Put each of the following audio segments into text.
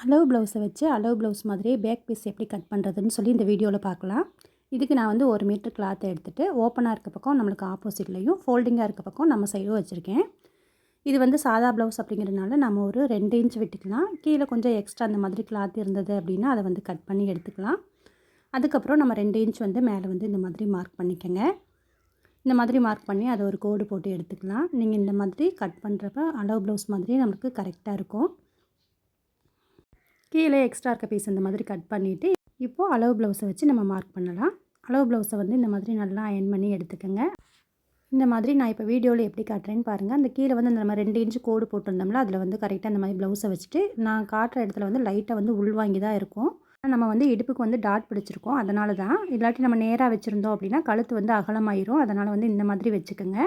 அளவு ப்ளவுஸை வச்சு அளவு ப்ளவுஸ் மாதிரியே பேக் பீஸ் எப்படி கட் பண்ணுறதுன்னு சொல்லி இந்த வீடியோவில் பார்க்கலாம். இதுக்கு நான் வந்து 1 மீட்டர் கிளாத்தை எடுத்துகிட்டு ஓப்பனாக இருக்க பக்கம் நம்மளுக்கு ஆப்போசிட்லேயும் ஃபோல்டிங்காக இருக்க பக்கம் நம்ம சைடும் வச்சுருக்கேன். இது வந்து சாதா ப்ளவுஸ் அப்படிங்கிறதுனால நம்ம ஒரு 2 இன்ச் விட்டுக்கலாம். கீழே கொஞ்சம் எக்ஸ்ட்ரா அந்த மாதிரி கிளாத் இருந்தது அப்படின்னா அதை வந்து கட் பண்ணி எடுத்துக்கலாம். அதுக்கப்புறம் நம்ம 2 இன்ச் வந்து மேலே வந்து இந்த மாதிரி மார்க் பண்ணிக்கோங்க. இந்த மாதிரி மார்க் பண்ணி அதை ஒரு கோடு போட்டு எடுத்துக்கலாம். நீங்கள் இந்த மாதிரி கட் பண்ணுறப்ப அளவு ப்ளவுஸ் மாதிரியே நமக்கு கரெக்டாக இருக்கும். கீழே எக்ஸ்ட்ரா இருக்க பீஸ் இந்த மாதிரி கட் பண்ணிவிட்டு இப்போது அளவு ப்ளவுஸை வச்சு நம்ம மார்க் பண்ணலாம். அளவு ப்ளவுஸை வந்து இந்த மாதிரி நல்லா அயர்ன் பண்ணி எடுத்துக்கோங்க. இந்த மாதிரி நான் இப்போ வீடியோவில் எப்படி காட்டுறேன்னு பாருங்கள். அந்த கீழே வந்து நம்ம 2 இன்ச்சு கோடு போட்டிருந்தோம்ல, அதில் வந்து கரெக்டாக இந்த மாதிரி ப்ளவுஸை வச்சுட்டு நான் காட்டுற இடத்துல வந்து லைட்டாக வந்து உள்வாங்கி தான் இருக்கும். நம்ம வந்து இடுப்புக்கு வந்து டாட் பிடிச்சிருக்கோம், அதனால தான். இல்லாட்டி நம்ம நேராக வச்சுருந்தோம் அப்படின்னா கழுத்து வந்து அகலமாயிரும். அதனால் வந்து இந்த மாதிரி வச்சுக்கோங்க.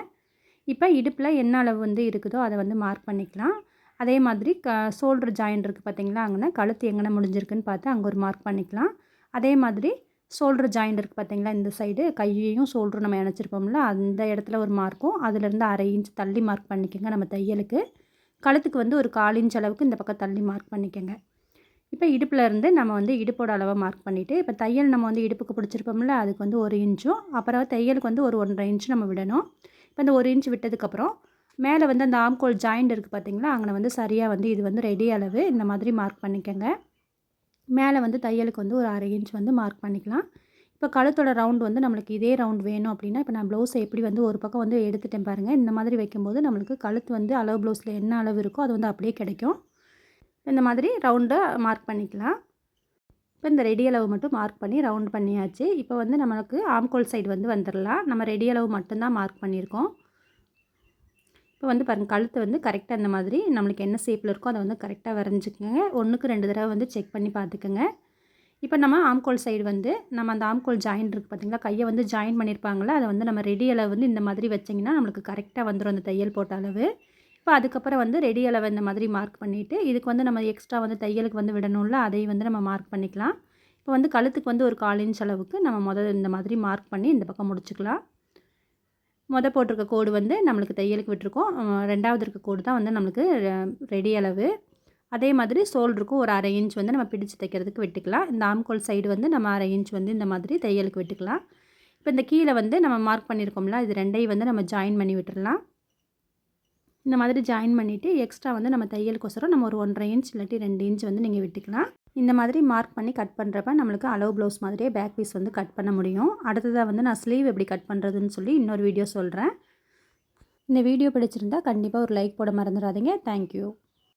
இப்போ இடுப்பில் என்ன அளவு வந்து இருக்குதோ அதை வந்து மார்க் பண்ணிக்கலாம். அதே மாதிரி ஷோல்டர் ஜாயிண்ட் இருக்குது பார்த்தீங்களா, அங்கே கழுத்து எங்கே முடிஞ்சிருக்குன்னு பார்த்து அங்கே ஒரு மார்க் பண்ணிக்கலாம். அதே மாதிரி ஷோல்டர் ஜாயிண்ட் இருக்குது பார்த்தீங்களா, இந்த சைடு கையையும் ஷோல்டரும் நம்ம இணைச்சிருப்போம்ல, அந்த இடத்துல ஒரு மார்க்கும் அதுலேருந்து 1/2 இன்ச் தள்ளி மார்க் பண்ணிக்கோங்க. நம்ம தையலுக்கு கழுத்துக்கு வந்து ஒரு 1/4 இன்ச் அளவுக்கு இந்த பக்கம் தள்ளி மார்க் பண்ணிக்கோங்க. இப்போ இடுப்பில் இருந்து நம்ம வந்து இடுப்போட அளவை மார்க் பண்ணிவிட்டு இப்போ தையல் நம்ம வந்து இடுப்புக்கு பிடிச்சிருப்போம்ல, அதுக்கு வந்து 1 இன்ச்சும் அப்புறம் தையலுக்கு வந்து ஒரு 1.5 இன்ச் நம்ம விடணும். இப்போ இந்த 1 இன்ச் விட்டதுக்கப்புறம் மேலே வந்து அந்த ஆம்கோல் ஜாயிண்ட் இருக்குது பார்த்தீங்களா, அங்கே வந்து சரியாக வந்து இது வந்து ரெடி அளவு இந்த மாதிரி மார்க் பண்ணிக்கோங்க. மேலே வந்து தையலுக்கு வந்து ஒரு 1/2 இன்ச் வந்து மார்க் பண்ணிக்கலாம். இப்போ கழுத்தோட ரவுண்ட் வந்து நம்மளுக்கு இதே ரவுண்ட் வேணும் அப்படின்னா, இப்போ நான் ப்ளவுஸை எப்படி வந்து ஒரு பக்கம் வந்து எடுத்துட்டேன் பாருங்கள். இந்த மாதிரி வைக்கும்போது நம்மளுக்கு கழுத்து வந்து அளவு ப்ளவுஸில் என்ன அளவு இருக்கோ அது வந்து அப்படியே கிடைக்கும். இந்த மாதிரி ரவுண்டை மார்க் பண்ணிக்கலாம். இப்போ இந்த ரெடி அளவு மட்டும் மார்க் பண்ணி ரவுண்ட் பண்ணியாச்சு. இப்போ வந்து நம்மளுக்கு ஆம்கோல் சைடு வந்து வந்துடலாம். நம்ம ரெடி அளவு மட்டும்தான் மார்க் பண்ணியிருக்கோம். இப்போ வந்து பாருங்கள், கழுத்து வந்து கரெக்டாக அந்த மாதிரி நம்மளுக்கு என்ன ஷேப்பில் இருக்கோ அதை வந்து கரெக்டாக வரைஞ்சிக்கோங்க. 1க்கு 2 தடவை வந்து செக் பண்ணி பார்த்துக்கோங்க. இப்போ நம்ம ஆம்கோல் சைடு வந்து நம்ம அந்த ஆம்கோல் ஜாயிண்ட் இருக்குது பார்த்தீங்களா, கையை வந்து ஜாயின் பண்ணியிருப்பாங்களா, அதை வந்து நம்ம ரெடி அளவு வந்து இந்த மாதிரி வச்சிங்கன்னா நம்மளுக்கு கரெக்டாக வந்துடும் அந்த தையல் போட்ட அளவு. இப்போ அதுக்கப்புறம் வந்து ரெடி அளவை இந்த மாதிரி மார்க் பண்ணிவிட்டு இதுக்கு வந்து நம்ம எக்ஸ்ட்ரா வந்து தையலுக்கு வந்து விடணும்ல, அதையும் வந்து நம்ம மார்க் பண்ணிக்கலாம். இப்போ வந்து கழுத்துக்கு வந்து ஒரு 1/4 இன்ச் அளவுக்கு நம்ம இந்த மாதிரி மார்க் பண்ணி இந்த பக்கம் முடிச்சுக்கலாம். போட்டிருக்க கோடு வந்து நம்மளுக்கு தையலுக்கு விட்டுருக்கோம். 2வது இருக்க கோடு தான் வந்து நம்மளுக்கு ரெடி அளவு. அதே மாதிரி ஷோல்டருக்கும் ஒரு 1/2 இன்ச் வந்து நம்ம பிடிச்சு தைக்கிறதுக்கு விட்டுக்கலாம். இந்த ஆம்கோல் சைடு வந்து நம்ம 1/2 இன்ச் வந்து இந்த மாதிரி தையலுக்கு விட்டுக்கலாம். இப்போ இந்த கீழே வந்து நம்ம மார்க் பண்ணியிருக்கோம்ல, இது 2ஐயும் வந்து நம்ம ஜாயின் பண்ணி விட்டுடலாம். இந்த மாதிரி ஜாயின் பண்ணிவிட்டு எக்ஸ்ட்ரா வந்து நம்ம தையலுக்கோசரம் நம்ம ஒரு 1.5 இன்ச் இல்லாட்டி 2 இன்ச் வந்து நீங்கள் விட்டுக்கலாம். இந்த மாதிரி மார்க் பண்ணி கட் பண்ணுறப்ப நம்மளுக்கு அளவு ப்ளவுஸ் மாதிரியே பேக் பீஸ் வந்து கட் பண்ண முடியும். அடுத்ததாக வந்து நான் ஸ்லீவ் எப்படி கட் பண்ணுறதுன்னு சொல்லி இன்னொரு வீடியோ சொல்கிறேன். இந்த வீடியோ பிடிச்சிருந்தா கண்டிப்பாக ஒரு லைக் போட மறந்துடாதீங்க. தேங்க்யூ.